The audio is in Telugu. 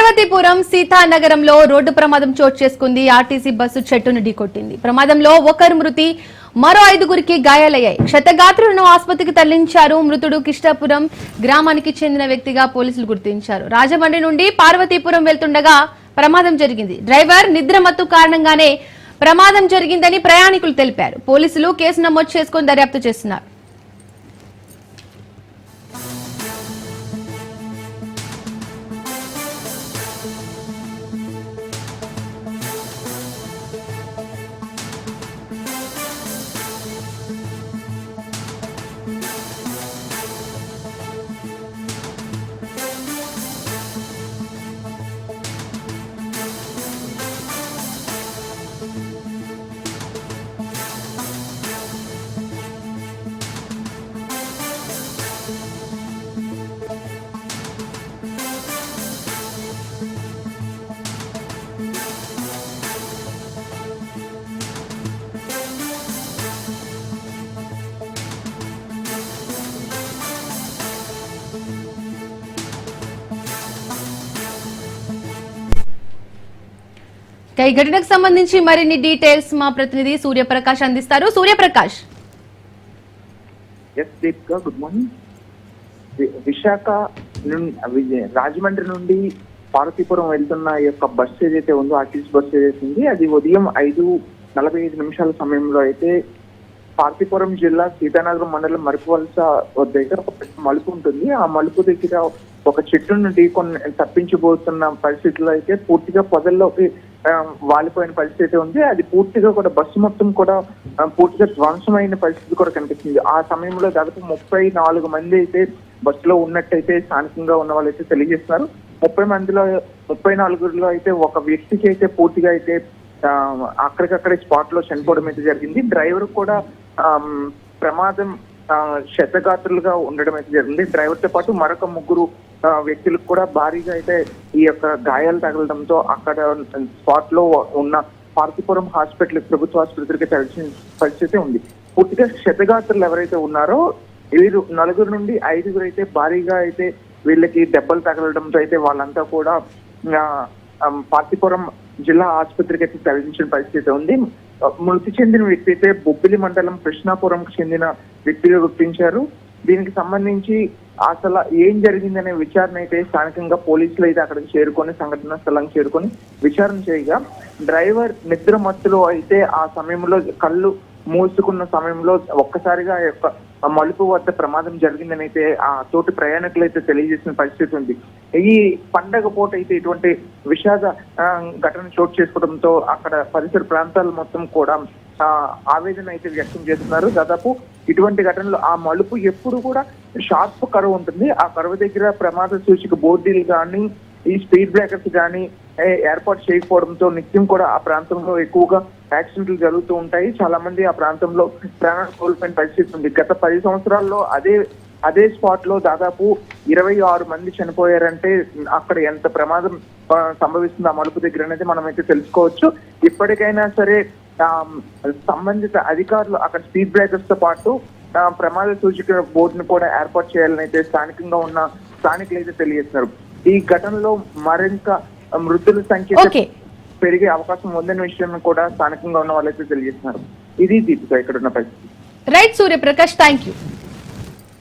పార్వతీపురం సీతానగరంలో రోడ్డు ప్రమాదం చోటు చేసుకుంది. ఆర్టీసీ బస్సు చెట్టును ఢీకొట్టింది. ప్రమాదంలో ఒకరు మృతి, మరో 5గురికి గాయాలయ్యాయి. క్షతగాత్రులను ఆసుపత్రికి తరలించారు. మృతుడు కిష్టాపురం గ్రామానికి చెందిన వ్యక్తిగా పోలీసులు గుర్తించారు. రాజమండ్రి నుండి పార్వతీపురం వెళ్తుండగా ప్రమాదం జరిగింది. డ్రైవర్ నిద్రమత్తు కారణంగానే ప్రమాదం జరిగిందని ప్రయాణికులు తెలిపారు. పోలీసులు కేసు నమోదు చేసుకుని దర్యాప్తు చేస్తున్నారు. ఈ ఘటనకు సంబంధించి మరిన్ని డీటెయిల్స్ మా ప్రతినిధి సూర్యప్రకాష్ అందిస్తారు. సూర్యప్రకాష్. Good morning. విశాఖ రాజమండ్రి నుండి పార్వతీపురం వెళ్తున్న యొక్క బస్సు ఏదైతే ఉందో, ఆర్టీసీ బస్సు ఏదైతే ఉంది, అది ఉదయం 5:45 సమయంలో అయితే పార్వతీపురం జిల్లా సీతానగరం మండలం మరుపువలస దగ్గర ఒక మలుపు ఉంటుంది. ఆ మలుపు దగ్గర ఒక చెట్టును ఢీకొని తప్పించబోతున్న పరిస్థితుల్లో అయితే పూర్తిగా పొదల్లోకి వాలిపోయిన పరిస్థితి ఉంది. అది పూర్తిగా కూడా బస్సు మొత్తం కూడా పూర్తిగా ధ్వంసమైన పరిస్థితి కూడా కనిపిస్తుంది. ఆ సమయంలో దాదాపు 34 మంది అయితే బస్సులో ఉన్నట్టయితే స్థానికంగా ఉన్న వాళ్ళు అయితే తెలియజేస్తున్నారు. 34లో అయితే ఒక వ్యక్తికి అయితే పూర్తిగా అయితే అక్కడికక్కడే స్పాట్ లో చనిపోవడం అయితే జరిగింది. డ్రైవర్ కూడా ప్రమాదం క్షతగాత్రులుగా ఉండడం అయితే జరిగింది. డ్రైవర్ తో పాటు మరొక 3 వ్యక్తులకు కూడా భారీగా అయితే ఈ యొక్క గాయాలు తగలడంతో అక్కడ స్పాట్ లో ఉన్న పార్వతీపురం హాస్పిటల్, ప్రభుత్వ ఆసుపత్రికి తెలిసిన పరిస్థితి ఉంది. పూర్తిగా క్షతగాత్రులు ఎవరైతే ఉన్నారో వీరు 4 నుండి 5 అయితే భారీగా అయితే వీళ్ళకి దెబ్బలు తగలడంతో అయితే వాళ్ళంతా కూడా పార్వతీపురం జిల్లా ఆసుపత్రికి అయితే తరలించిన పరిస్థితి ఉంది. మృతి చెందిన వ్యక్తి అయితే బొబ్బిలి మండలం కృష్ణాపురంకు చెందిన వ్యక్తిగా గుర్తించారు. దీనికి సంబంధించి అసలు ఏం జరిగిందనే విచారణ అయితే స్థానికంగా పోలీసులు అయితే అక్కడికి చేరుకొని సంఘటన స్థలానికి చేరుకొని విచారణ చేయగా డ్రైవర్ నిద్ర మత్తులో అయితే ఆ సమయంలో కళ్ళు మూసుకున్న సమయంలో ఒక్కసారిగా యొక్క మలుపు వద్ద ప్రమాదం జరిగిందని అయితే ఆ తోటి ప్రయాణికులు అయితే తెలియజేసిన పరిస్థితి ఉంది. ఈ పండగ పూట అయితే ఇటువంటి విషాద ఘటన చోటు చేసుకోవడంతో అక్కడ పరిసర ప్రాంతాలు మొత్తం కూడా ఆవేదన అయితే వ్యక్తం చేస్తున్నారు. దాదాపు ఇటువంటి ఘటనలు ఆ మలుపు ఎప్పుడు కూడా షార్ప్ కర్వ్ ఉంటుంది. ఆ కర్వ్ దగ్గర ప్రమాద సూచిక బోర్డులు కానీ ఈ స్పీడ్ బ్రేకర్స్ కానీ ఏర్పాటు చేయకపోవడంతో నిత్యం కూడా ఆ ప్రాంతంలో ఎక్కువగా యాక్సిడెంట్లు జరుగుతూ ఉంటాయి. చాలా మంది ఆ ప్రాంతంలో ప్రాణాలు కోల్పోయిన పరిస్థితి ఉంది. గత 10 సంవత్సరాల్లో అదే స్పాట్ లో దాదాపు 26 మంది చనిపోయారంటే అక్కడ ఎంత ప్రమాదం సంభవిస్తుంది ఆ మలుపు దగ్గర అనేది మనం అయితే తెలుసుకోవచ్చు. ఇప్పటికైనా సరే సంబంధిత అధికారులు అక్కడ స్పీడ్ బ్రేకర్స్ తో పాటు ప్రమాద సూచిక బోర్డును కూడా ఏర్పాటు చేయాలని అయితే స్థానికంగా ఉన్న స్థానికులు అయితే తెలియజేస్తున్నారు. ఈ ఘటనలో మరింత మృతుల సంఖ్య పెరిగే అవకాశం ఉందనే విషయం కూడా స్థానికంగా ఉన్న వాళ్ళైతే తెలియజేస్తున్నారు. ఇది దీపిక ఇక్కడ ఉన్న పరిస్థితి. Right Suryaprakash, thank you.